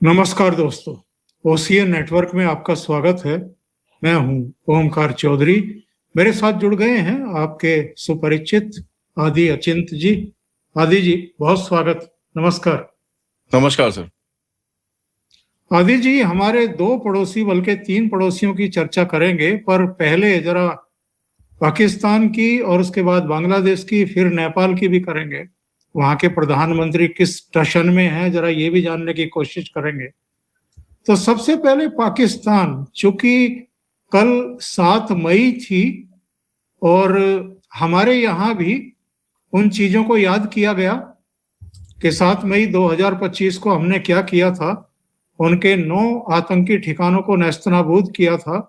नमस्कार दोस्तों, OCN network में आपका स्वागत है। मैं हूं ओमकार चौधरी। मेरे साथ जुड़ गए हैं आपके सुपरिचित आदि अचिंत जी। आदि जी, बहुत स्वागत। नमस्कार। नमस्कार सर। आदि जी, हमारे दो पड़ोसी बल्कि तीन पड़ोसियों की चर्चा करेंगे, पर पहले जरा पाकिस्तान की और उसके बाद बांग्लादेश की, फिर नेपाल की भी करेंगे। वहां के प्रधानमंत्री किस टशन में हैं, जरा ये भी जानने की कोशिश करेंगे। तो सबसे पहले पाकिस्तान, चूंकि कल 7 मई थी और हमारे यहाँ भी उन चीजों को याद किया गया कि 7 मई 2025 को हमने क्या किया था। उनके 9 आतंकी ठिकानों को नेस्तनाबूद किया था।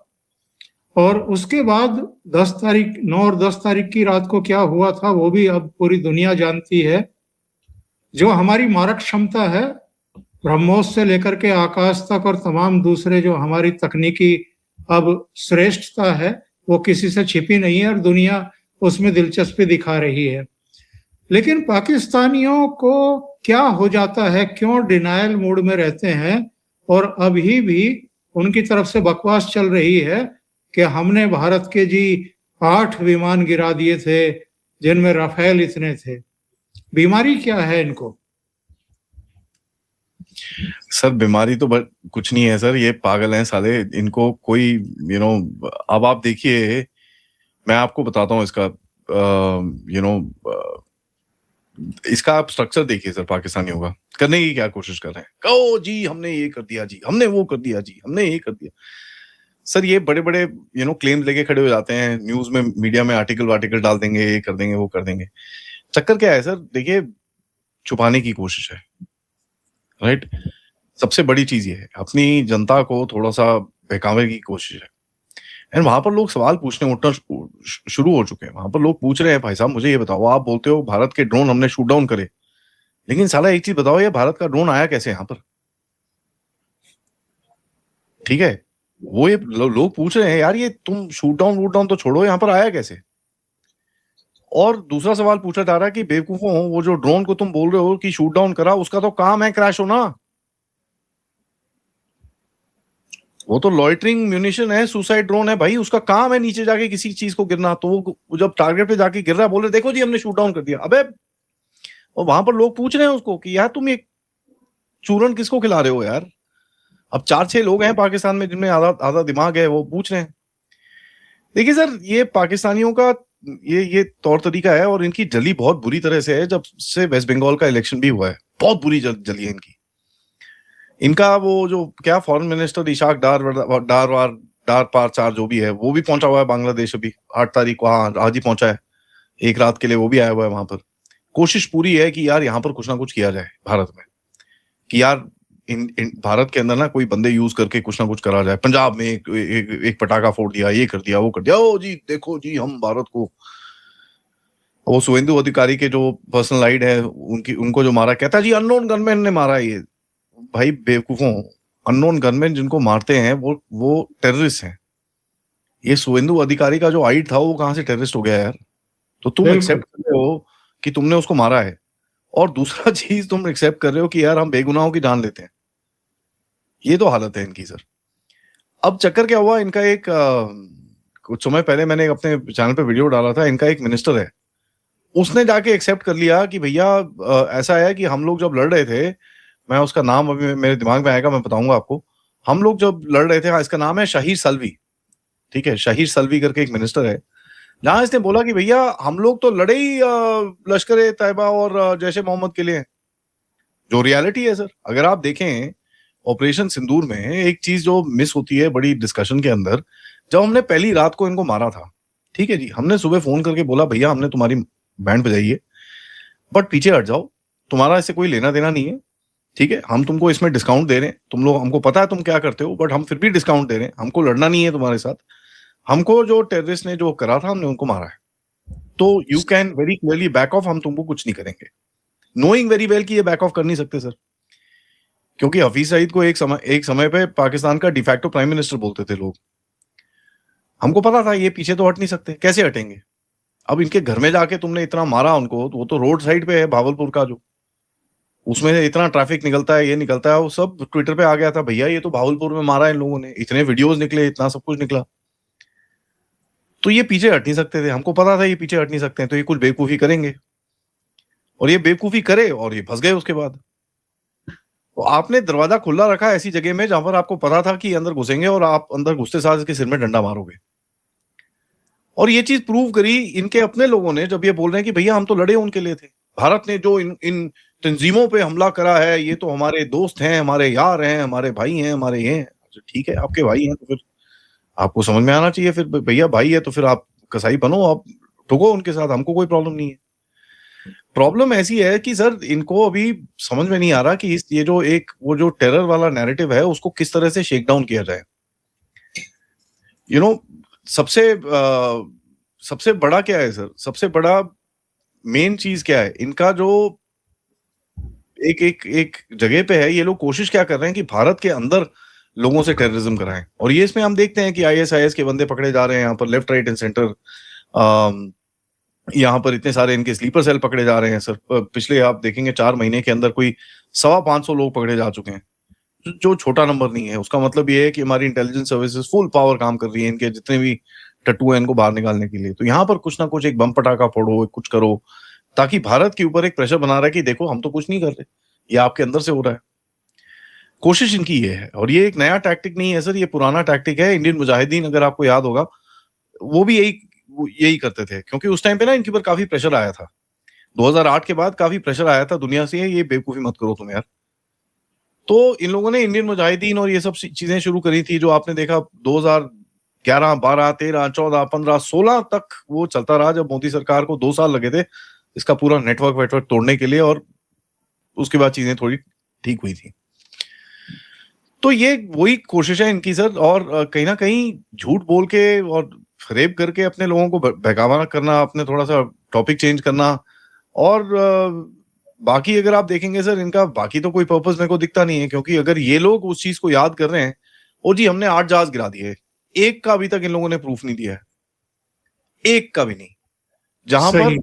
और उसके बाद 10 तारीख, 9 और 10 तारीख की रात को क्या हुआ था वो भी अब पूरी दुनिया जानती है। जो हमारी मारक क्षमता है, ब्रह्मोस से लेकर के आकाश तक, और तमाम दूसरे जो हमारी तकनीकी अब श्रेष्ठता है, वो किसी से छिपी नहीं है और दुनिया उसमें दिलचस्पी दिखा रही है। लेकिन पाकिस्तानियों को क्या हो जाता है, क्यों डिनायल मूड में रहते हैं, और अभी भी उनकी तरफ से बकवास चल रही है कि हमने भारत के जी 8 विमान गिरा दिए थे जिनमें राफेल इतने थे। बीमारी क्या है इनको? सर बीमारी तो कुछ नहीं है सर, ये पागल हैं साले। इनको कोई अब आप देखिए, मैं आपको बताता हूँ इसका इसका आप स्ट्रक्चर देखिए सर। पाकिस्तानियों का करने की क्या कोशिश कर रहे हैं, कहो जी हमने ये कर दिया, जी हमने वो कर दिया, जी हमने ये कर दिया। सर ये बड़े बड़े क्लेम्स लेके खड़े हो जाते हैं, न्यूज में, मीडिया में आर्टिकल डाल देंगे, ये कर देंगे, वो कर देंगे। चक्कर क्या है सर, देखिए छुपाने की कोशिश है, राइट। सबसे बड़ी चीज ये है, अपनी जनता को थोड़ा सा बहकावे की कोशिश है। एंड वहां पर लोग सवाल पूछने उठना शुरू हो चुके हैं। वहां पर लोग पूछ रहे हैं, भाई साहब मुझे ये बताओ, आप बोलते हो भारत के ड्रोन हमने शूट डाउन करे, लेकिन साला एक चीज बताओ, ये भारत का ड्रोन आया कैसे यहाँ पर? ठीक है, वो ये लोग पूछ रहे हैं, यार ये तुम शूट डाउन तो छोड़ो, यहाँ पर आया कैसे? और दूसरा सवाल पूछा जा रहा है कि बेवकूफों, वो जो ड्रोन को तुम बोल रहे हो कि शूट डाउन करा, उसका तो काम है क्रैश होना। वो तो लॉइटरिंग म्यूनिशन है, सुसाइड ड्रोन है भाई, उसका काम है नीचे जाके किसी चीज को गिरना। तो वो जब टारगेट पे जाके गिर रहा है, बोल रहे देखो जी हमने शूट डाउन कर दिया। अबे, और वहां पर लोग पूछ रहे हैं उसको कि यार तुम ये चूरन किसको खिला रहे हो यार? अब 4-6 लोग हैं पाकिस्तान में जिनमें आधा आधा दिमाग है, वो पूछ रहे हैं। देखिए सर, ये पाकिस्तानियों का ये तौर तरीका है, और इनकी जली बहुत बुरी तरह से है। जब से वेस्ट बंगाल का इलेक्शन भी हुआ है, बहुत बुरी जली है इनकी। इनका वो जो क्या फॉरेन मिनिस्टर इशाक डार पार चार जो भी है, वो भी पहुंचा हुआ है बांग्लादेश। अभी 8 तारीख को, हाँ आज ही पहुंचा है, एक रात के लिए वो भी आया हुआ है वहां पर। कोशिश पूरी है कि यार यहाँ पर कुछ ना कुछ किया जाए भारत में, कि यार इन भारत के अंदर ना कोई बंदे यूज करके कुछ ना कुछ करा जाए। पंजाब में एक पटाखा फोड़ दिया, ये कर दिया, वो कर दिया, ओ जी देखो जी हम भारत को। वो शुभेंदु अधिकारी के जो पर्सनल आइड है, उनको जो मारा, कहता है जी अननोन गनमैन ने मारा। ये भाई बेवकूफों, अननोन गनमैन जिनको मारते हैं वो टेररिस्ट हैं। ये शुभेंदु अधिकारी का जो आइड था, वो कहां से टेररिस्ट हो गया यार? तो तुम एक्सेप्ट कर रहे हो कि तुमने उसको मारा है, और दूसरा चीज तुम एक्सेप्ट कर रहे हो कि यार हम बेगुनाहों की जान लेते हैं। ये तो हालत है इनकी सर। अब चक्कर क्या हुआ, इनका एक कुछ समय पहले मैंने अपने चैनल पे वीडियो डाला था। इनका एक मिनिस्टर है, उसने जाके एक्सेप्ट कर लिया कि भैया ऐसा है कि हम लोग जब लड़ रहे थे, मैं उसका नाम अभी मेरे दिमाग में आएगा, मैं बताऊंगा आपको। हम लोग जब लड़ रहे थे, हाँ इसका नाम है शाहिर सल्वी, ठीक है, शाहिर सल्वी करके एक मिनिस्टर है। जहां इसने बोला कि भैया हम लोग तो लड़े ही लश्कर ए तैयबा और जैश ए मोहम्मद के लिए। जो रियलिटी है सर, अगर आप देखें ऑपरेशन सिंदूर में, एक चीज जो मिस होती है बड़ी डिस्कशन के अंदर, जब हमने पहली रात को इनको मारा था, ठीक है जी, हमने सुबह फोन करके बोला भैया हमने तुम्हारी बैंड बजाई है, बट पीछे हट जाओ, तुम्हारा इससे कोई लेना देना नहीं है, ठीक है, हम तुमको इसमें डिस्काउंट दे रहे हैं, तुम लोग, हमको पता है तुम क्या करते हो, बट हम फिर भी डिस्काउंट दे रहे हैं, हमको लड़ना नहीं है तुम्हारे साथ। हमको जो टेररिस्ट ने जो करा था, हमने उनको मारा है, तो you can very clearly back of, हम तुमको कुछ नहीं करेंगे। नोइंग वेरी वेल कि ये बैक ऑफ कर नहीं सकते सर, क्योंकि हफीज सईद को एक समय पे पाकिस्तान का डिफैक्टो प्राइम मिनिस्टर बोलते थे लोग। हमको पता था ये पीछे तो हट नहीं सकते, कैसे हटेंगे? अब इनके घर में जाके तुमने इतना मारा उनको, तो वो तो रोड साइड पे है भावलपुर का, जो उसमें से इतना ट्रैफिक निकलता है, ये निकलता है, वो सब ट्विटर पे आ गया था, भैया ये तो भावलपुर में मारा इन लोगों ने, इतने वीडियोस निकले, इतना सब कुछ निकला। तो ये पीछे हट नहीं सकते थे, हमको पता था ये पीछे हट नहीं सकते हैं, तो ये कुछ बेवकूफी करेंगे, और ये बेवकूफी करे और ये फंस गए उसके बाद। तो आपने दरवाजा खुला रखा ऐसी जगह में जहां पर आपको पता था कि अंदर घुसेंगे और आप अंदर घुसते साथ इसके सिर में डंडा मारोगे। और ये चीज प्रूव करी इनके अपने लोगों ने, जब ये बोल रहे हैं कि भैया हम तो लड़े उनके लिए थे, भारत ने जो इन तंजीमों पे हमला करा है, ये तो हमारे दोस्त हैं, हमारे यार हैं, हमारे भाई हैं, हमारे ये हैं। तो ठीक है, आपके भाई हैं तो फिर आपको समझ में आना चाहिए, फिर भैया भाई है तो फिर आप कसाई बनो, आप ठुको उनके साथ, हमको कोई प्रॉब्लम नहीं है। प्रॉब्लम ऐसी है कि सर इनको अभी समझ में नहीं आ रहा कि ये जो एक वो जो टेरर वाला नैरेटिव है उसको किस तरह से शेक डाउन किया जाए। यू नो, सबसे बड़ा क्या है सर, सबसे बड़ा मेन चीज क्या है इनका, जो एक जगह पे है, ये लोग कोशिश क्या कर रहे हैं कि भारत के अंदर लोगों से टेररिज्म कराएं। और ये इसमें हम देखते हैं कि ISIS के बंदे पकड़े जा रहे हैं यहाँ पर, लेफ्ट राइट एंड सेंटर। यहाँ पर इतने सारे इनके स्लीपर सेल पकड़े जा रहे हैं सर। पिछले आप देखेंगे 4 महीने के अंदर कोई 550 लोग पकड़े जा चुके हैं, जो छोटा नंबर नहीं है। उसका मतलब ये है कि हमारी इंटेलिजेंस सर्विसेज फुल पावर काम कर रही है, इनके जितने भी टट्टू हैं इनको बाहर निकालने के लिए। तो यहाँ पर कुछ ना कुछ एक बम पटाखा फोड़ो, कुछ करो, ताकि भारत के ऊपर एक प्रेशर बना रहा है कि देखो हम तो कुछ नहीं कर रहे, ये आपके अंदर से हो रहा है। कोशिश इनकी ये है, और ये एक नया टैक्टिक नहीं है सर, ये पुराना टैक्टिक है। इंडियन मुजाहिदीन, अगर आपको याद होगा, वो भी यही करते थे, क्योंकि उस टाइम पे ना इनके ऊपर काफी प्रेशर आया था। 2008 के बाद काफी प्रेशर आया था दुनिया से, ये बेवकूफी मत करो तुम यार। तो इन लोगों ने इंडियन मुजाहिदीन और ये सब चीजें शुरू करी थी, जो आपने देखा 2011, 12, 13, 14, 15, 16 तक वो चलता रहा, जब मोदी सरकार को 2 साल लगे थे इसका पूरा नेटवर्क वेटवर्क तोड़ने के लिए, और उसके बाद चीजें थोड़ी ठीक हुई थी। तो ये वही कोशिश है इनकी सर, और कहीं ना कहीं झूठ बोल के और फरेब करके अपने लोगों को बहकावा करना, अपने थोड़ा सा टॉपिक चेंज करना। और बाकी अगर आप देखेंगे सर, इनका बाकी तो कोई पर्पस मेरे को दिखता नहीं है, क्योंकि अगर ये लोग उस चीज को याद कर रहे हैं, और जी हमने 8 जहाज गिरा दिए, एक का अभी तक इन लोगों ने प्रूफ नहीं दिया है, एक का भी नहीं। जहां पर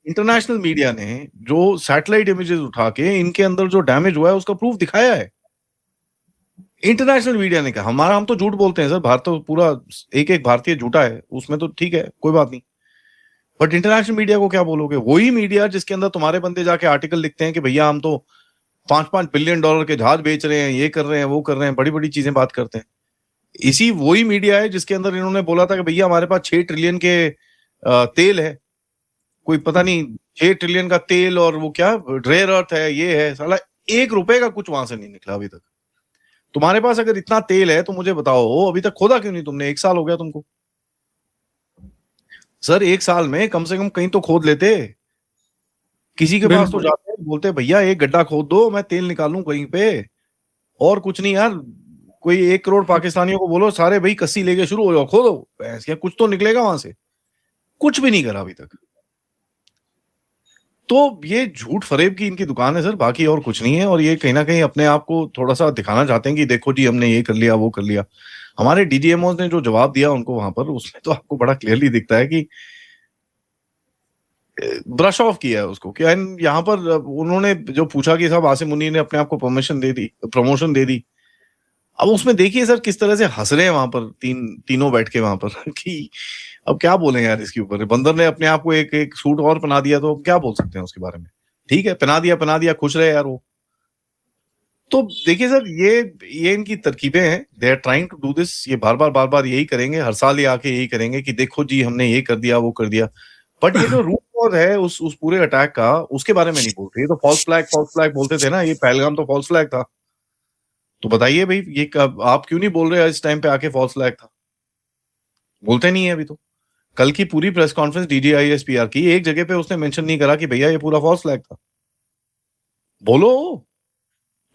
इंटरनेशनल मीडिया ने जो सैटेलाइट इमेजेस उठा के इनके अंदर जो डैमेज हुआ है उसका प्रूफ दिखाया है, इंटरनेशनल मीडिया ने कहा। हम तो झूठ बोलते हैं सर, भारत तो पूरा एक भारतीय झूठा है, उसमें तो ठीक है कोई बात नहीं, बट इंटरनेशनल मीडिया को क्या बोलोगे? वही मीडिया जिसके अंदर तुम्हारे बंदे जाके आर्टिकल लिखते हैं कि भैया हम तो $5-5 बिलियन के जहाज बेच रहे हैं, ये कर रहे हैं, वो कर रहे हैं, बड़ी बड़ी चीजें बात करते हैं। इसी वही मीडिया है जिसके अंदर इन्होंने बोला था कि भैया हमारे पास 6 ट्रिलियन के तेल है, कोई पता नहीं 6 ट्रिलियन का तेल, और वो क्या रेयर अर्थ है, ये है। साला 1 रुपए का कुछ वहां से नहीं निकला अभी तक। तुम्हारे पास अगर इतना तेल है तो मुझे बताओ अभी तक खोदा क्यों नहीं तुमने? 1 साल हो गया तुमको सर, 1 साल में कम से कम कहीं तो खोद लेते। किसी के पास तो जाते हैं, बोलते भैया एक गड्ढा खोद दो, मैं तेल निकालूं कहीं पे, और कुछ नहीं यार। कोई 1 करोड़ पाकिस्तानियों को बोलो सारे भाई कस्सी लेके शुरू हो जाओ, खोदो, ऐसे कुछ तो निकलेगा वहां से। कुछ भी नहीं करा अभी तक। तो ये झूठ फरेब की इनकी दुकान है सर, बाकी और कुछ नहीं है। और ये कहीं ना कहीं अपने आप को थोड़ा सा दिखाना चाहते हैं कि देखो जी हमने ये कर लिया, वो कर लिया। हमारे DGMOs ने जो जवाब दिया उनको वहां पर, उसमें तो आपको बड़ा क्लियरली दिखता है कि ब्रश ऑफ किया है उसको। क्या यहाँ पर उन्होंने जो पूछा कि साहब आसिम मुनीर ने अपने आप को प्रमोशन दे दी। अब उसमें देखिए सर किस तरह से हंस रहे हैं वहां पर तीनों बैठ के वहां पर कि अब क्या बोले यार इसके ऊपर। बंदर ने अपने आप को एक सूट और पहना दिया, तो क्या बोल सकते हैं उसके बारे में? ठीक है, पहना दिया, खुश रहे यार वो। तो देखिए सर, ये इनकी तरकीबें हैं, they are trying to do this. ये बार बार यही करेंगे, हर साल ये आके यही करेंगे कि देखो जी हमने ये कर दिया, वो कर दिया। बट ये जो रूट कॉज है उस पूरे अटैक का, उसके बारे में नहीं बोलते। ये तो फॉल्स फ्लैग बोलते थे ना, ये पहलगाम तो फॉल्स फ्लैग था। तो बताइए भाई, ये आप क्यों नहीं बोल रहे इस टाइम पे आके फॉल्स फ्लैग था? बोलते नहीं है अभी तो। कल की पूरी प्रेस कॉन्फ्रेंस DGISPR की, एक जगह पे उसने मेंशन नहीं करा कि भैया ये पूरा फॉल्स फ्लैग था। बोलो,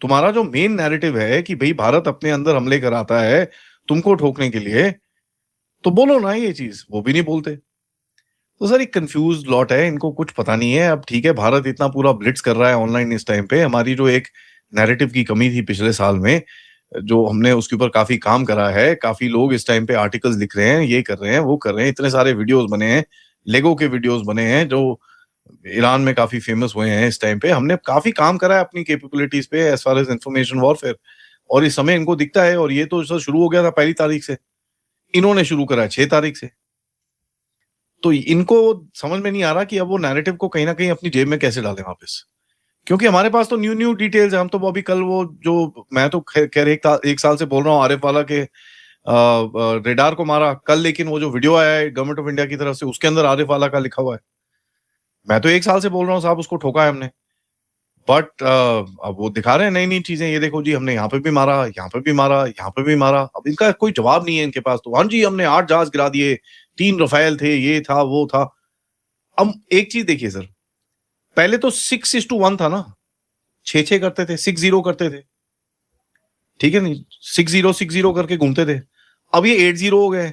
तुम्हारा जो मेन नैरेटिव है कि भाई भारत अपने अंदर हमले कराता है तुमको ठोकने के लिए, तो बोलो ना ये चीज, वो भी नहीं बोलते। तो सर एक कंफ्यूज लॉट है, इनको कुछ पता नहीं है। अब ठीक है, भारत इतना पूरा ब्लिट्स कर रहा है ऑनलाइन इस टाइम पे। हमारी जो एक नैरेटिव की कमी थी पिछले साल में, जो हमने उसके ऊपर काफी काम करा है, काफी लोग इस टाइम पे आर्टिकल्स लिख रहे हैं, ये कर रहे हैं, वो कर रहे हैं, इतने सारे वीडियोस बने हैं, लेगो के वीडियोस बने हैं, जो ईरान में काफी फेमस हुए हैं इस टाइम पे। हमने काफी काम करा है अपनी कैपेबिलिटीज पे as far as information warfare, और इस समय इनको दिखता है। और ये तो सर शुरू हो गया था 1 तारीख से, इन्होंने शुरू करा है 6 तारीख से। तो इनको समझ में नहीं आ रहा कि अब वो नैरेटिव को कहीं ना कहीं अपनी जेब में कैसे डालें वापस, क्योंकि हमारे पास तो न्यू न्यू डिटेल्स है। हम तो अभी कल वो जो मैं तो खैर एक साल से बोल रहा हूँ आरिफ वाला के रेडार को मारा कल, लेकिन वो जो वीडियो आया है गवर्नमेंट ऑफ इंडिया की तरफ से उसके अंदर आरिफ वाला का लिखा हुआ है। मैं तो 1 साल से बोल रहा हूँ साहब उसको ठोका है हमने, बट अब वो दिखा रहे हैं नई नई चीजें। ये देखो जी हमने यहाँ पे भी मारा, यहाँ पे भी मारा, यहाँ पे भी मारा। अब इनका कोई जवाब नहीं है इनके पास। तो हाँ जी हमने 8 जहाज गिरा दिए, 3 रफेल थे, ये था वो था। अब एक चीज देखिए सर, पहले तो 6:1 था ना, 6-6 करते थे, 6-0 करते थे, ठीक है नहीं, 6-0 करके घूमते थे। अब ये 8-0 हो गए।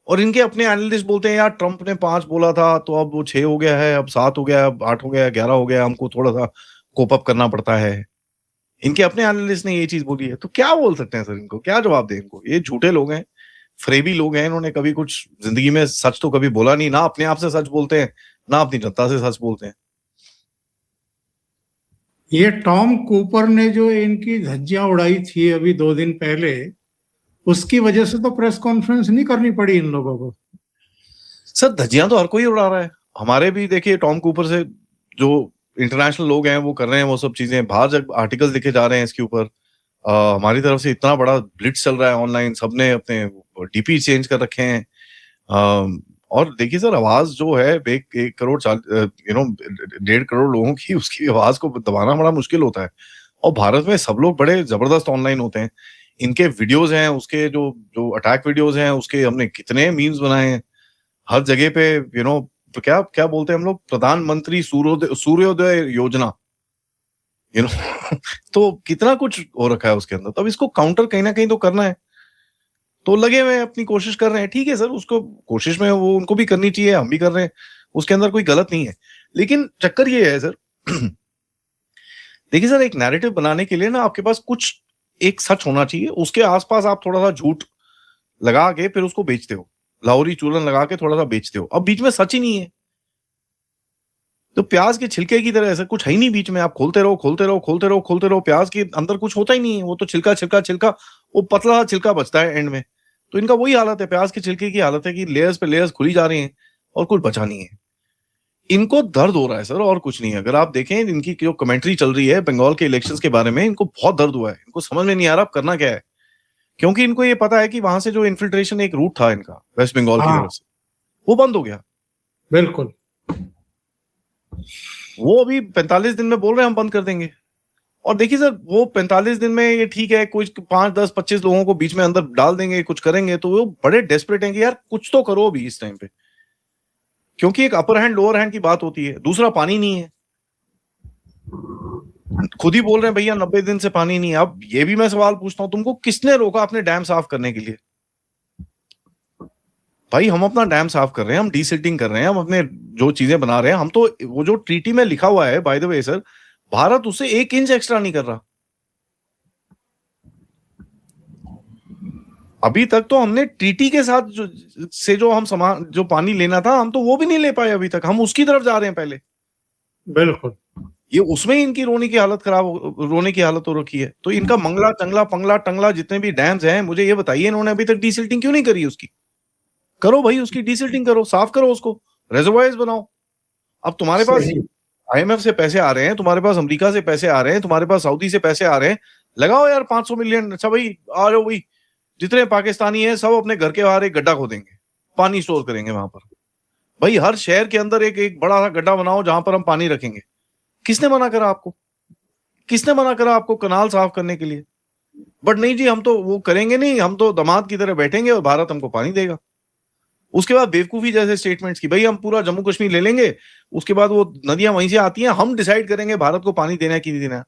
और इनके अपने एनालिस्ट बोलते हैं यार ट्रंप ने 5 बोला था तो अब वो 6 हो गया है, अब 7 हो गया, अब 8 हो गया, 11 हो गया, हमको थोड़ा सा कोप अप करना पड़ता है। इनके अपने एनालिस्ट ने ये चीज बोली है। तो क्या बोल सकते हैं सर, इनको क्या जवाब दें इनको? ये झूठे लोग हैं, फ्रेबी लोग हैं। इन्होंने कभी कुछ जिंदगी में सच तो कभी बोला नहीं, ना अपने आप से सच बोलते हैं, ना अपनी जनता से सच बोलते हैं। ये टॉम कूपर ने जो इनकी धज्जियां उड़ाई थी अभी 2 दिन पहले, उसकी वजह से तो प्रेस कॉन्फ्रेंस नहीं करनी पड़ी इन लोगों को। सर धज्जियां तो हर कोई उड़ा रहा है। हमारे भी देखिए टॉम कूपर से जो इंटरनेशनल लोग हैं वो कर रहे हैं वो सब चीजें, बाहर जब आर्टिकल्स लिखे जा रहे हैं इसके ऊपर। हमारी तरफ से इतना बड़ा ब्लिट्स चल रहा है ऑनलाइन, सबने अपने डीपी चेंज कर रखे हैं। और देखिए सर आवाज जो है 1 करोड़ 1.5 करोड़ लोगों की, उसकी आवाज को दबाना बड़ा मुश्किल होता है। और भारत में सब लोग बड़े जबरदस्त ऑनलाइन होते हैं। इनके वीडियोज हैं, उसके जो जो अटैक वीडियोज हैं उसके हमने कितने मीम्स बनाए हैं हर जगह पे। तो क्या क्या बोलते हैं हम लोग, प्रधानमंत्री सूर्योदय योजना, यू नो तो कितना कुछ हो रखा है उसके अंदर। तो अब इसको काउंटर कहीं ना कहीं तो करना है, तो लगे हुए अपनी कोशिश कर रहे हैं। ठीक है सर, उसको कोशिश में वो उनको भी करनी चाहिए, हम भी कर रहे हैं, उसके अंदर कोई गलत नहीं है। लेकिन चक्कर ये है सर देखिए सर, एक नैरेटिव बनाने के लिए ना आपके पास कुछ एक सच होना चाहिए, उसके आसपास आप थोड़ा सा झूठ लगा के फिर उसको बेचते हो, लाहौरी चूरन लगा के थोड़ा सा बेचते हो। अब बीच में सच ही नहीं है, तो प्याज के छिलके की तरह ऐसा कुछ है ही नहीं बीच में। आप खोलते रहो खोलते रहो खोलते रहो खोलते रहो, प्याज के अंदर कुछ होता ही नहीं है, वो तो छिलका छिलका छिलका, वो पतला छिलका बचता है एंड में। तो इनका वही हालत है, प्याज के छिलके की हालत है कि लेयर्स पे लेयर्स खुली जा रही हैं और कुछ बचा नहीं है। इनको दर्द हो रहा है सर, और कुछ नहीं है। अगर आप देखें इनकी जो कमेंट्री चल रही है बंगाल के इलेक्शंस के बारे में, इनको बहुत दर्द हुआ है। इनको समझ में नहीं आ रहा अब करना क्या है, क्योंकि इनको ये पता है कि वहां से जो इन्फिल्ट्रेशन एक रूट था इनका वेस्ट बंगाल की तरफ से, वो बंद हो गया। बिल्कुल। वो अभी 45 दिन में बोल रहे हैं हम बंद कर देंगे। और देखिए सर, वो 45 दिन में ये ठीक है, कुछ 5, 10, 25 लोगों को बीच में अंदर डाल देंगे, कुछ करेंगे, तो वो बड़े डेस्परेट हैं कि यार कुछ तो करो अभी इस टाइम पे, क्योंकि एक अपर हैंड लोअर हैंड की बात होती है। दूसरा, पानी नहीं है, खुद ही बोल रहे हैं भैया 90 दिन से पानी नहीं है। अब ये भी मैं सवाल पूछता हूं, तुमको किसने रोका अपने डैम साफ करने के लिए? भाई हम अपना डैम साफ कर रहे हैं, हम डीसिल्टिंग कर रहे हैं, हम अपने जो चीजें बना रहे हैं, हम तो वो जो ट्रीटी में लिखा हुआ है, by the way sir, Bharat उससे 1 इंच एक्स्ट्रा नहीं कर रहा। अभी तक तो हमने ट्रीटी के साथ जो हम सामान जो पानी लेना था, हम तो वो भी नहीं ले पाए अभी तक, हम उसकी तरफ जा रहे हैं पहले। बिल्कुल। ये उसमें ही इनकी रोने की हालत हो रखी है। तो इनका मंगला चंगला पंगला टंगला जितने भी डैम्स हैं, मुझे ये बताइए इन्होंने अभी तक डीसिल्टिंग क्यों नहीं करी उसकी? करो भाई, उसकी डीसिल्टिंग करो, साफ करो उसको, रेजर्वायर्स बनाओ। अब तुम्हारे पास IMF से पैसे आ रहे हैं, तुम्हारे पास अमेरिका से पैसे आ रहे हैं, तुम्हारे पास सऊदी से पैसे आ रहे हैं, लगाओ यार 500 मिलियन। अच्छा भाई आ जाओ भाई, जितने पाकिस्तानी हैं सब अपने घर के बाहर एक गड्ढा खोदेंगे, पानी स्टोर करेंगे वहां पर। भाई हर शहर के अंदर एक बड़ा सा गड्ढा बनाओ जहां पर हम पानी रखेंगे। किसने मना करा आपको? किसने मना करा आपको कनाल साफ करने के लिए? बट नहीं जी, हम तो वो करेंगे नहीं, हम तो दामाद की तरह बैठेंगे और भारत हमको पानी देगा। उसके बाद बेवकूफी जैसे स्टेटमेंट्स की, भाई हम पूरा जम्मू कश्मीर ले लेंगे, उसके बाद वो नदियां वहीं से आती हैं, हम डिसाइड करेंगे भारत को पानी देना है कि नहीं देना है।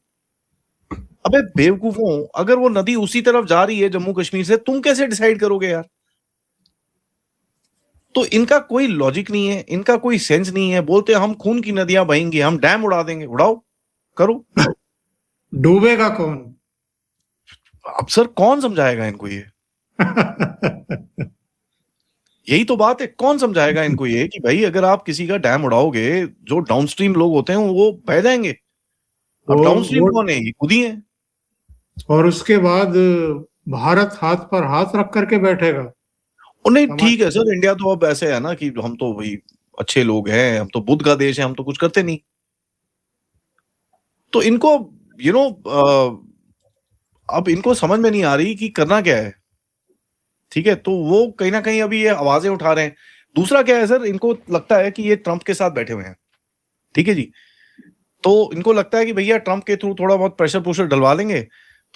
अबे बेवकूफों, अगर वो नदी उसी तरफ जा रही है जम्मू कश्मीर से, तुम कैसे डिसाइड करोगे यार? तो इनका कोई लॉजिक नहीं है, इनका कोई सेंस नहीं है। बोलते हम खून की नदियां बहेंगी, हम डैम उड़ा देंगे। उड़ाओ, करो। डूबेगा कौन? अब सर कौन समझाएगा इनको ये? यही तो बात है, कौन समझाएगा इनको ये कि भाई अगर आप किसी का डैम उड़ाओगे, जो डाउनस्ट्रीम लोग होते हैं वो बह जाएंगे। अब डाउनस्ट्रीम कौन है? ये खुद ही है। और उसके बाद भारत हाथ पर हाथ रख करके बैठेगा। और नहीं ठीक है सर, इंडिया तो अब ऐसे है ना कि हम तो भाई अच्छे लोग हैं, हम तो बुद्ध का देश है, हम तो कुछ करते नहीं। तो इनको यू नो अब इनको समझ में नहीं आ रही कि करना क्या है। ठीक है, तो वो कहीं ना कहीं अभी ये आवाजें उठा रहे हैं। दूसरा क्या है सर, इनको लगता है कि ये ट्रंप के साथ बैठे हुए हैं। ठीक है जी, तो इनको लगता है कि भैया ट्रंप के थ्रू थोड़ा बहुत प्रेशर पुशर डलवा लेंगे,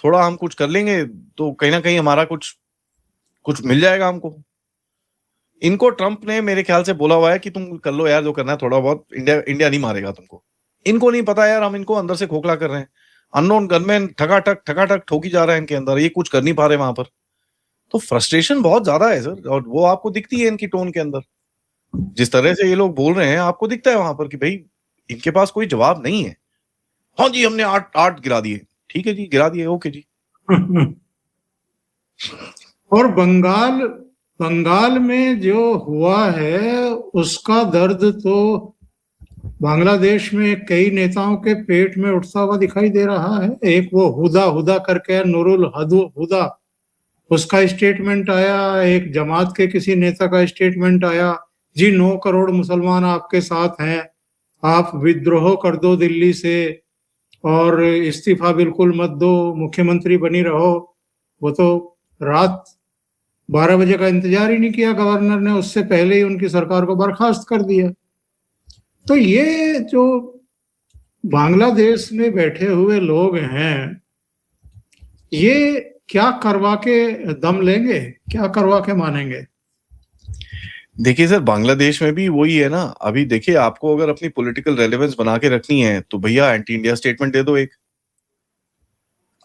थोड़ा हम कुछ कर लेंगे, तो कहीं ना कहीं हमारा कुछ कुछ मिल जाएगा हमको। इनको ट्रंप ने मेरे ख्याल से बोला हुआ है कि तुम कर लो यार जो करना है, थोड़ा बहुत, इंडिया इंडिया नहीं मारेगा तुमको। इनको नहीं पता यार, हम इनको अंदर से खोखला कर रहे हैं। अननोन गनमैन ठकाठक ठोकी जा रहा है इनके अंदर, ये कुछ कर नहीं पा रहे वहां पर। तो फ्रस्ट्रेशन बहुत ज्यादा है सर, और वो आपको दिखती है इनकी टोन के अंदर। जिस तरह से ये लोग बोल रहे हैं, आपको दिखता है वहां पर कि भाई इनके पास कोई जवाब नहीं है। हाँ जी, हमने 8 गिरा दिए। ठीक है जी, गिरा दिए, ओके जी। और बंगाल में जो हुआ है उसका दर्द तो बांग्लादेश में कई नेताओं के पेट में उठता हुआ दिखाई दे रहा है। एक वो हुदा हुदा करके, नूरुल हुदा, उसका स्टेटमेंट आया। एक जमात के किसी नेता का स्टेटमेंट आया, जी 9 करोड़ मुसलमान आपके साथ हैं, आप विद्रोह कर दो दिल्ली से और इस्तीफा बिल्कुल मत दो, मुख्यमंत्री बनी रहो। वो तो रात 12 बजे का इंतजार ही नहीं किया गवर्नर ने, उससे पहले ही उनकी सरकार को बर्खास्त कर दिया। तो ये जो बांग्लादेश में बैठे हुए लोग हैं, ये क्या करवा के दम लेंगे, क्या करवा के मानेंगे? देखिए सर, बांग्लादेश में भी वही है ना। अभी देखिए, आपको अगर अपनी पॉलिटिकल रेलेवेंस बना के रखनी है तो भैया एंटी इंडिया स्टेटमेंट दे दो एक।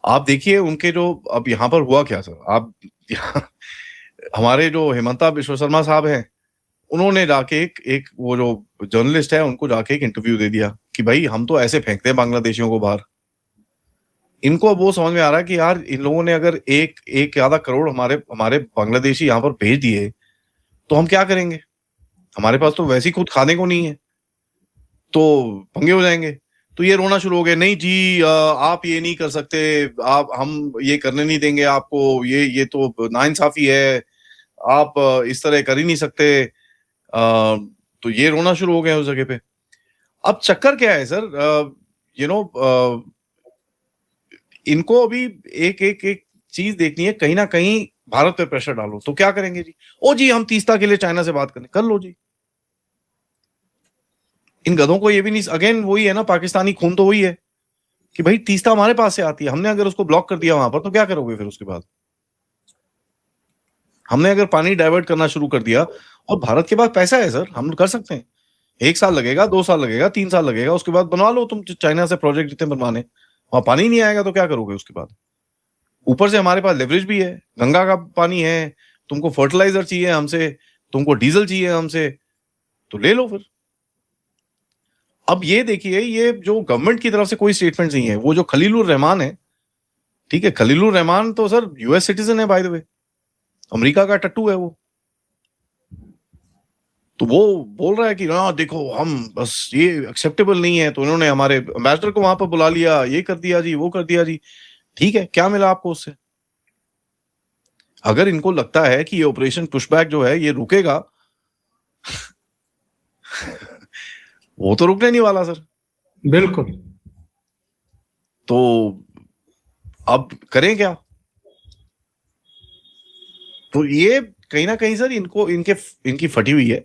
आप देखिए उनके जो अब यहाँ पर हुआ क्या सर, आप हमारे जो हेमंता बिश्व शर्मा साहब हैं, उन्होंने जाके एक वो जो जर्नलिस्ट है उनको जाके एक इंटरव्यू दे दिया कि भाई हम तो ऐसे फेंकते हैं बांग्लादेशियों को बाहर। इनको अब वो समझ में आ रहा है कि यार इन लोगों ने अगर एक आधा करोड़ हमारे हमारे बांग्लादेशी यहाँ पर भेज दिए तो हम क्या करेंगे? हमारे पास तो वैसे ही खुद खाने को नहीं है, तो पंगे हो जाएंगे। तो ये रोना शुरू हो गए, नहीं जी आप ये नहीं कर सकते, आप हम ये करने नहीं देंगे आपको, ये तो नाइंसाफी है, आप इस तरह कर ही नहीं सकते। तो ये रोना शुरू हो गए उस जगह पे। अब चक्कर क्या है सर, इनको अभी एक चीज देखनी है, कहीं ना कहीं भारत पे प्रेशर डालो। तो क्या करेंगे जी? ओ जी हम तीस्ता के लिए चाइना से बात कर लो जी। इन गधों को ये भी नहीं, अगेन वही है ना, पाकिस्तानी खून तो वही है कि भाई तीस्ता हमारे पास से आती है, हमने अगर उसको ब्लॉक कर दिया वहां पर तो क्या करोगे फिर उसके बाद? हमने अगर पानी डाइवर्ट करना शुरू कर दिया, और भारत के पास पैसा है सर, हम कर सकते हैं। 1 साल लगेगा, 2 साल लगेगा, 3 साल लगेगा, उसके बाद बनवा लो तुम चाइना से प्रोजेक्ट जितने बनवाने। वहां पानी नहीं आएगा तो क्या करोगे उसके बाद? ऊपर से हमारे पास लेवरेज भी है, गंगा का पानी है, तुमको फर्टिलाइजर चाहिए हमसे, तुमको डीजल चाहिए हमसे, तो ले लो फिर। अब ये देखिए, ये जो गवर्नमेंट की तरफ से कोई स्टेटमेंट नहीं है। वो जो खलीलुर रहमान है, ठीक है, खलीलुर रहमान तो सर यूएस सिटीजन है बाय द वे, अमेरिका का टट्टू है वो। तो वो बोल रहा है कि हाँ देखो हम बस ये एक्सेप्टेबल नहीं है, तो उन्होंने हमारे एम्बेसडर को वहां पर बुला लिया, ये कर दिया जी, वो कर दिया जी। ठीक है, क्या मिला आपको उससे? अगर इनको लगता है कि ये ऑपरेशन पुशबैक जो है ये रुकेगा वो तो रुकने नहीं वाला सर। बिल्कुल। तो अब करें क्या? तो ये कहीं ना कहीं सर इनको इनकी फटी हुई है।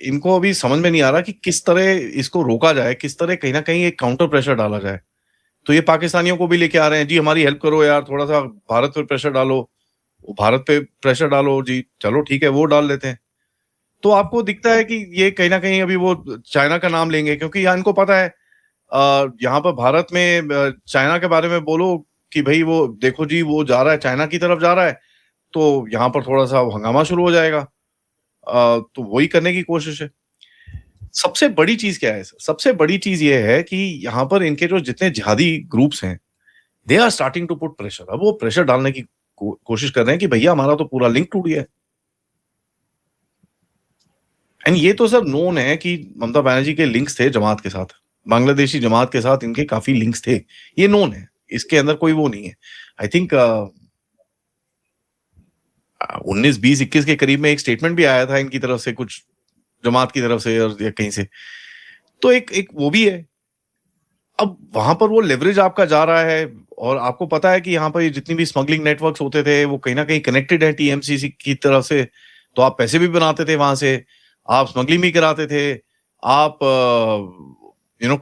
इनको अभी समझ में नहीं आ रहा कि किस तरह इसको रोका जाए, किस तरह कहीं ना कहीं एक काउंटर प्रेशर डाला जाए। तो ये पाकिस्तानियों को भी लेके आ रहे हैं, जी हमारी हेल्प करो यार, थोड़ा सा भारत पे प्रेशर डालो, भारत पे प्रेशर डालो जी, चलो ठीक है वो डाल लेते हैं। तो आपको दिखता है कि ये कहीं ना कहीं अभी वो चाइना का नाम लेंगे, क्योंकि यहाँ इनको पता है यहाँ पर भारत में चाइना के बारे में बोलो कि भाई वो देखो जी वो जा रहा है, चाइना की तरफ जा रहा है, तो यहाँ पर थोड़ा सा हंगामा शुरू हो जाएगा। तो वही करने की कोशिश है। सबसे बड़ी चीज क्या है सर? सबसे बड़ी चीज ये है कि यहाँ पर इनके जो जितने जिहादी ग्रुप्स हैं, they are starting to put pressure. अब वो प्रेशर डालने की कोशिश कर रहे हैं कि भैया हमारा तो पूरा लिंक टूट गया है। एंड ये तो सर नोन है कि ममता बनर्जी के लिंक्स थे जमात के साथ, बांग्लादेशी जमात के साथ इनके काफी लिंक्स थे, ये नोन है, इसके अंदर कोई वो नहीं है। आई थिंक 19, 20, 21 के करीब में एक स्टेटमेंट भी आया था इनकी तरफ से, कुछ जमात की तरफ से और या कहीं से, तो एक वो भी है। अब वहां पर वो लेवरेज आपका जा रहा है, और आपको पता है कि यहाँ पर जितनी भी स्मगलिंग नेटवर्क्स होते थे वो कहीं ना कहीं कनेक्टेड है टीएमसी की तरफ से, तो आप पैसे भी बनाते थे वहां से, आप स्मगलिंग भी कराते थे, आप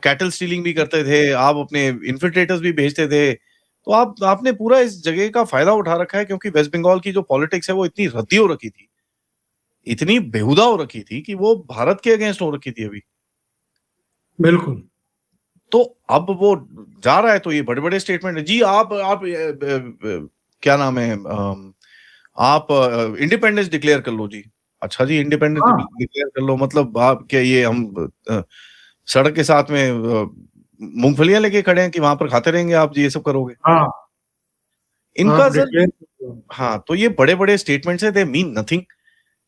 कैटल स्टीलिंग भी करते थे, आप अपने इन्फिल्ट्रेटर्स भी भेजते थे, तो आपने पूरा इस जगह का फायदा उठा रखा है, क्योंकि वेस्ट बंगाल की जो पॉलिटिक्स है वो इतनी रद्दी हो रखी थी, इतनी बेहुदा हो रखी थी कि वो भारत के अगेंस्ट हो रखी थी अभी। बिल्कुल। तो अब वो जा रहा है, तो ये बड़े बड़े स्टेटमेंट है जी, आप क्या नाम है, आप इंडिपेंडेंस डिक्लेयर कर लो जी। अच्छा जी, इंडिपेंडेंस हाँ डिक्लेयर कर लो, मतलब आप क्या ये हम सड़क के साथ में मूंगफलियां लेके खड़े हैं कि वहां पर खाते रहेंगे आप जी, ये सब करोगे? हाँ, इनका आप सर, डिक्लेयर। हाँ, तो ये बड़े बड़े स्टेटमेंट्स है, दे मीन नथिंग,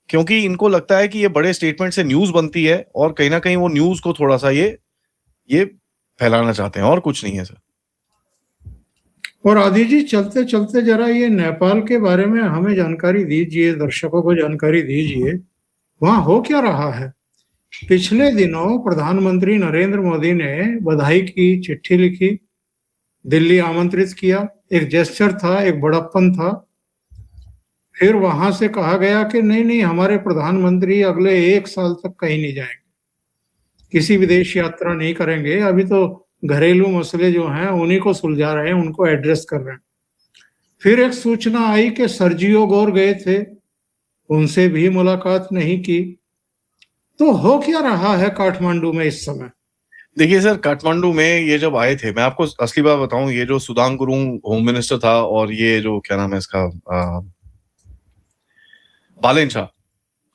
क्योंकि इनको लगता है कि ये बड़े स्टेटमेंट से न्यूज बनती है, और कहीं ना कहीं वो न्यूज को थोड़ा सा ये फैलाना चाहते हैं, और कुछ नहीं है सर। और आदि जी, चलते चलते जरा ये नेपाल के बारे में हमें जानकारी दीजिए, दर्शकों को जानकारी दीजिए, वहां हो क्या रहा है। पिछले दिनों प्रधानमंत्री नरेंद्र मोदी ने बधाई की चिट्ठी लिखी, दिल्ली आमंत्रित किया, एक जेस्चर था, एक बड़प्पन था। फिर वहां से कहा गया कि नहीं नहीं, हमारे प्रधानमंत्री अगले 1 साल तक कहीं नहीं जाएंगे, किसी विदेश यात्रा नहीं करेंगे, अभी तो घरेलू मसले जो हैं उन्हीं को सुलझा रहे हैं, उनको एड्रेस कर रहे हैं। फिर एक सूचना आई कि सर्जियो गोर गए थे, उनसे भी मुलाकात नहीं की। तो हो क्या रहा है काठमांडू में इस समय? देखिए सर, काठमांडू में ये जब आए थे, मैं आपको असली बात बताऊं, ये जो सुदान गुरुंग होम मिनिस्टर था, और ये जो क्या नाम है इसका, बालेन शाह,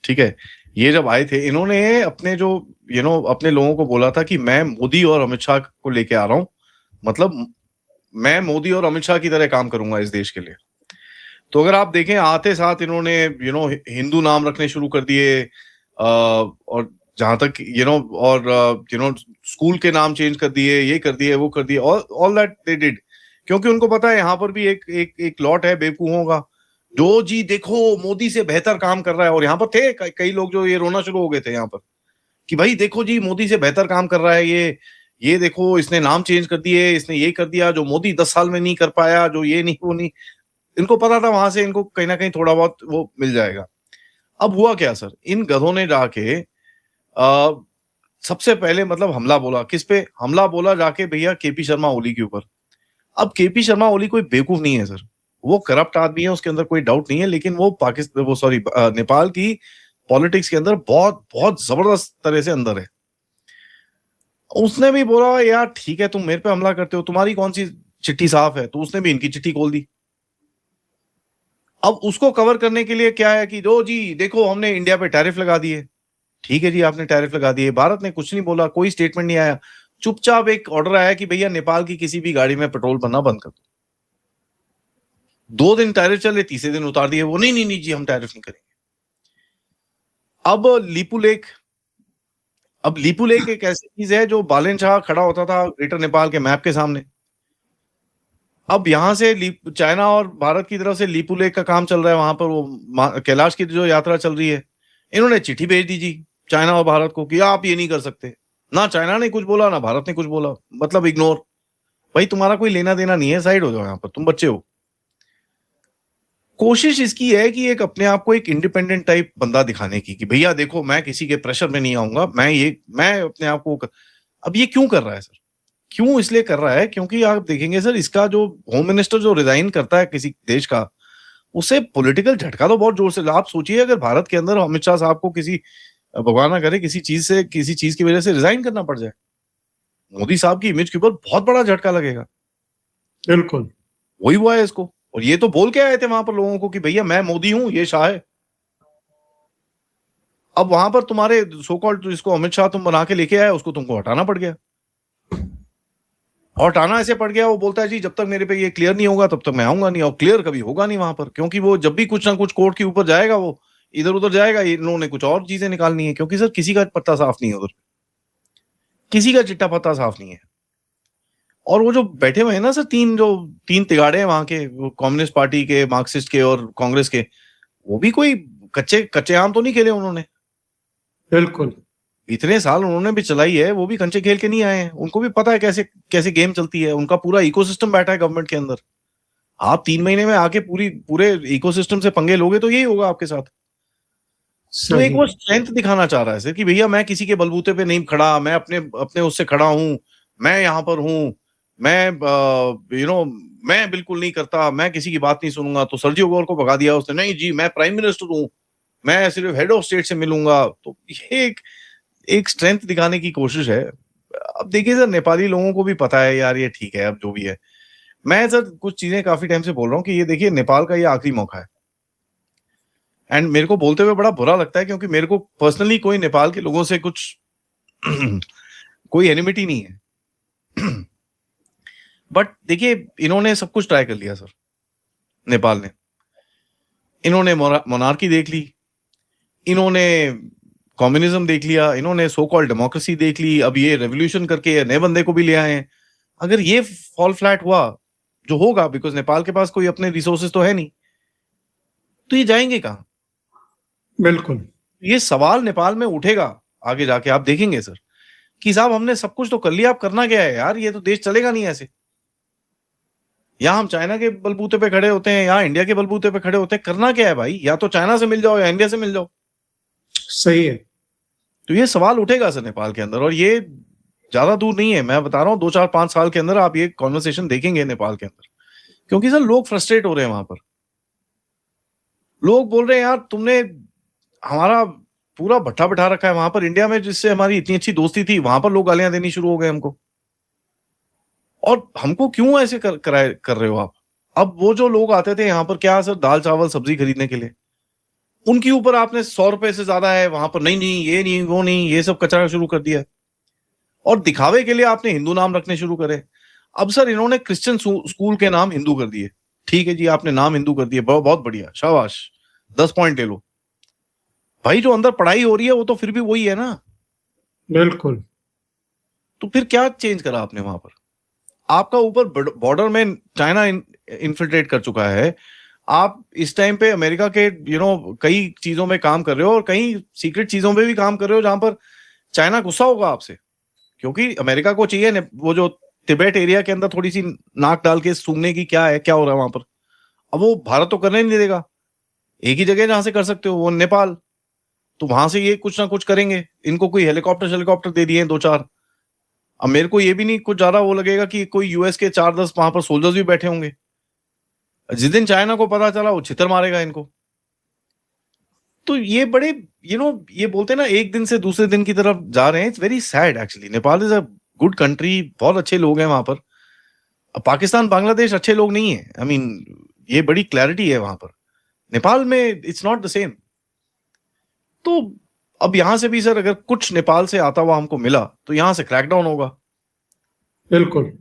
ठीक है, ये जब आए थे, इन्होंने अपने जो अपने लोगों को बोला था कि मैं मोदी और अमित शाह को लेके आ रहा हूं, मतलब मैं मोदी और अमित शाह की तरह काम करूंगा इस देश के लिए। तो अगर आप देखें, आते साथ इन्होंने हिंदू नाम रखने शुरू कर दिए, और जहां तक और स्कूल के नाम चेंज कर दिए, ये कर दिए, वो कर दिए, ऑल दैट दे डिड, क्योंकि उनको पता है यहाँ पर भी एक लॉट है बेवकूफों का, जो जी देखो मोदी से बेहतर काम कर रहा है। और यहाँ पर थे कई लोग जो ये रोना शुरू हो गए थे यहाँ पर कि भाई देखो जी, मोदी से बेहतर काम कर रहा है ये देखो, इसने नाम चेंज कर दिए, इसने ये कर दिया जो मोदी 10 साल में नहीं कर पाया, जो ये नहीं वो नहीं। इनको पता था वहां से इनको कहीं ना कहीं थोड़ा बहुत वो मिल जाएगा। अब हुआ क्या सर, इन गधों ने जाके सबसे पहले मतलब हमला बोला, किस पे हमला बोला? जाके भैया केपी शर्मा ओली के ऊपर। अब केपी शर्मा ओली कोई बेवकूफ नहीं है सर, वो करप्ट आदमी है, उसके अंदर कोई डाउट नहीं है, लेकिन वो नेपाल की पॉलिटिक्स के अंदर बहुत बहुत जबरदस्त तरह से अंदर है। उसने भी बोला यार ठीक है, तुम मेरे पे हमला करते हो, तुम्हारी कौन सी चिट्ठी साफ है, तो उसने भी इनकी चिट्ठी खोल दी। अब उसको कवर करने के लिए क्या है कि जो जी देखो हमने इंडिया पे टैरिफ लगा दिए। ठीक है जी, आपने टैरिफ लगा दिए, भारत ने कुछ नहीं बोला, कोई स्टेटमेंट नहीं आया, चुपचाप एक ऑर्डर आया कि भैया नेपाल की किसी भी गाड़ी में पेट्रोल भरना बंद कर दो। 2 दिन टैरिफ चले, तीसरे दिन उतार दिए वो, नहीं नहीं नहीं जी हम टैरिफ नहीं करेंगे। अब लीपू लेक एक ऐसी चीज है जो बालेन शाह खड़ा होता था ग्रेटर नेपाल के मैप के सामने। अब यहां से चाइना और भारत की तरफ से लीपू लेक का काम चल रहा है, वहां पर वो कैलाश की जो यात्रा चल रही है। इन्होंने चिट्ठी भेज दी जी चाइना और भारत को कि आप ये नहीं कर सकते। ना चाइना ने कुछ बोला, ना भारत ने कुछ बोला, मतलब इग्नोर। भाई तुम्हारा कोई लेना देना नहीं है, साइड हो जाओ, यहाँ पर तुम बच्चे हो। कोशिश इसकी है कि एक अपने आप को एक इंडिपेंडेंट टाइप बंदा दिखाने की कि भैया देखो मैं किसी के प्रेशर में नहीं आऊंगा, मैं अपने आप को अब ये क्यों कर रहा है सर? क्यों इसलिए कर रहा है क्योंकि आप देखेंगे सर, इसका जो होम मिनिस्टर जो रिजाइन करता है किसी देश का, उसे पॉलिटिकल झटका तो बहुत जोर से। आप सोचिए अगर भारत के अंदर अमित शाह साहब को किसी, भगवान ना करे, किसी चीज की वजह से रिजाइन करना पड़ जाए, मोदी साहब की इमेज के ऊपर बहुत बड़ा झटका लगेगा। बिल्कुल वही हुआ है इसको। और ये तो बोल के आए थे वहां पर लोगों को कि भैया मैं मोदी हूं, ये शाह है। अब वहां पर तुम्हारे सो कॉल्ड जिसको अमित शाह तुम बना के लेके आए, उसको तुमको हटाना पड़ गया। और हटाना ऐसे पड़ गया, वो बोलता है जी जब तक मेरे पे ये क्लियर नहीं होगा तब तक मैं आऊंगा नहीं, और क्लियर कभी होगा नहीं वहां पर, क्योंकि वो जब भी कुछ ना कुछ कोर्ट के ऊपर जाएगा वो इधर उधर जाएगा, इन्होंने कुछ और चीजें निकालनी है, क्योंकि सर किसी का पत्ता साफ नहीं है उधर, किसी का चिट्टा पत्ता साफ नहीं है। और वो जो बैठे हुए हैं ना सर, तीन तिगाड़े हैं वहां के, कम्युनिस्ट पार्टी के, मार्क्सिस्ट के और कांग्रेस के, वो भी कोई कच्चे आम तो नहीं खेले उन्होंने। बिल्कुल, इतने साल उन्होंने भी चलाई है, वो भी कंचे खेल के नहीं आए हैं, उनको भी पता है कैसे कैसे गेम चलती है, उनका पूरा इकोसिस्टम बैठा है गवर्नमेंट के अंदर। आप 3 महीने में आके पूरे इकोसिस्टम से पंगे लोगे तो यही होगा आपके साथ। तो एक वो स्ट्रेंथ दिखाना चाह रहा है सर कि भैया मैं किसी के बलबूते पे नहीं खड़ा, मैं अपने उससे खड़ा हूं, मैं यहाँ पर हूं, मैं मैं बिल्कुल नहीं करता, मैं किसी की बात नहीं सुनूंगा। तो सर्जियो गोर को भगा दिया उसने, नहीं जी मैं प्राइम मिनिस्टर हूं, मैं सिर्फ हेड ऑफ स्टेट से मिलूंगा। तो ये एक स्ट्रेंथ दिखाने की कोशिश है। अब देखिए सर, नेपाली लोगों को भी पता है यार ये ठीक है, अब जो भी है। मैं सर कुछ चीजें काफी टाइम से बोल रहा हूँ कि ये देखिए नेपाल का ये आखिरी मौका है, एंड मेरे को बोलते हुए बड़ा बुरा लगता है, क्योंकि मेरे को पर्सनली कोई नेपाल के लोगों से कुछ कोई एनिमिटी नहीं है। बट देखिए इन्होंने सब कुछ ट्राई कर लिया सर, नेपाल ने। इन्होंने मोनार्की देख ली, इन्होंने कम्युनिज्म देख लिया, इन्होंने सो कॉल्ड डेमोक्रेसी देख ली, अब ये रेवोल्यूशन करके नए बंदे को भी ले आए हैं। अगर ये फॉल फ्लैट हुआ, जो होगा, बिकॉज नेपाल के पास कोई अपने रिसोर्सेज तो है नहीं, तो ये जाएंगे कहाँ? बिल्कुल, ये सवाल नेपाल में उठेगा आगे जाके, आप देखेंगे सर कि साहब हमने सब कुछ तो कर लिया, आप करना क्या है यार, ये तो देश चलेगा नहीं ऐसे। यहाँ हम चाइना के बलबूते पे खड़े होते हैं, यहाँ इंडिया के बलबूते पे खड़े होते हैं, करना क्या है भाई? या तो चाइना से मिल जाओ या इंडिया से मिल जाओ। सही है। तो ये सवाल उठेगा सर नेपाल के अंदर, और ये ज्यादा दूर नहीं है, मैं बता रहा हूँ 2-4-5 साल के अंदर आप ये कॉन्वर्सेशन देखेंगे नेपाल के अंदर। क्योंकि सर लोग फ्रस्ट्रेट हो रहे हैं वहां पर, लोग बोल रहे हैं यार तुमने हमारा पूरा भट्ठा बैठा रखा है वहां पर, इंडिया में जिससे हमारी इतनी अच्छी दोस्ती थी, वहां पर लोग गालियां देनी शुरू हो गए हमको। और हमको क्यों ऐसे कर रहे हो आप? अब वो जो लोग आते थे यहाँ पर क्या सर दाल चावल सब्जी खरीदने के लिए, उनके ऊपर आपने 100 रुपए से ज्यादा है वहां पर, नहीं नहीं ये नहीं वो नहीं, ये सब कचरा शुरू कर दिया। और दिखावे के लिए आपने हिंदू नाम रखने शुरू करे। अब सर इन्होंने क्रिश्चियन स्कूल के नाम हिंदू कर दिए। ठीक है जी, आपने नाम हिंदू कर दिए, बहुत बढ़िया, शाबाश, 10 पॉइंट ले लो भाई। जो अंदर पढ़ाई हो रही है वो तो फिर भी वही है ना। बिल्कुल। तो फिर क्या चेंज करा आपने वहां पर? आपका ऊपर बॉर्डर में चाइना इन्फिल्ट्रेट कर चुका है, आप इस टाइम पे अमेरिका के कई चीजों में काम कर रहे हो, और कई सीक्रेट चीजों में भी काम कर रहे हो जहां पर चाइना गुस्सा होगा आपसे, क्योंकि अमेरिका को चाहिए वो जो तिब्बत एरिया के अंदर थोड़ी सी नाक डाल के सूंघने की क्या हो रहा है वहां पर। अब वो भारत तो करने नहीं देगा, एक ही जगह जहां से कर सकते हो वो नेपाल, तो वहां से ये कुछ ना कुछ करेंगे। इनको कोई हेलीकॉप्टर दे दिए 2-4। अब मेरे को ये भी नहीं कुछ ज्यादा वो लगेगा कि कोई यूएस के 4-10 वहां पर सोल्जर्स भी बैठे होंगे। जिस दिन चाइना को पता चला वो छितर मारेगा इनको। तो ये बड़े ये बोलते हैं ना एक दिन से दूसरे दिन की तरफ जा रहे हैं। It's very sad actually. Nepal is a good country, बहुत अच्छे लोग हैं वहां पर। पाकिस्तान बांग्लादेश अच्छे लोग नहीं है, आई मीन ये बड़ी क्लैरिटी है वहां पर। नेपाल में इट्स नॉट द सेम। तो अब यहां से भी सर अगर कुछ नेपाल से आता हुआ हमको मिला तो यहां से क्रैकडाउन होगा। बिल्कुल।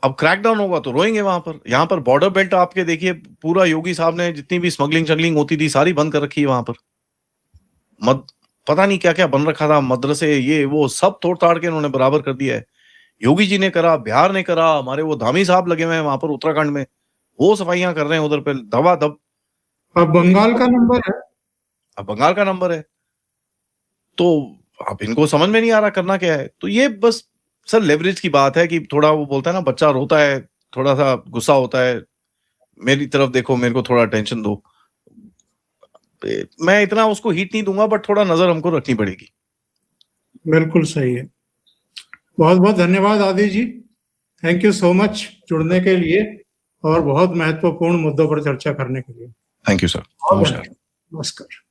अब क्रैकडाउन होगा तो रोएंगे वहां पर। यहाँ पर बॉर्डर बेल्ट आपके देखिए, पूरा योगी साहब ने जितनी भी स्मगलिंग होती थी सारी बंद कर रखी है वहां पर। पता नहीं क्या क्या बन रखा था, मदरसे ये वो सब तोड़ ताड़ के इन्होंने बराबर कर दिया है। योगी जी ने करा, बिहार ने करा, हमारे वो धामी साहब लगे हुए हैं वहां पर उत्तराखंड में, वो सफाइयां कर रहे हैं उधर पे दबादब। अब बंगाल का नंबर है। अब बंगाल का नंबर है, तो अब इनको समझ में नहीं आ रहा करना क्या है। तो ये बस सर लेवरेज की बात है कि थोड़ा वो बोलता है ना, बच्चा रोता है, थोड़ा सा गुस्सा होता है, मेरी तरफ देखो, मेरे को थोड़ा टेंशन दो। मैं इतना उसको हीट नहीं दूंगा, बट थोड़ा नजर हमको रखनी पड़ेगी। बिल्कुल सही है। बहुत बहुत धन्यवाद आदि जी, थैंक यू सो मच जुड़ने के लिए और बहुत महत्वपूर्ण मुद्दों पर चर्चा करने के लिए। Thank you sir. नमस्कार। नमस्कार।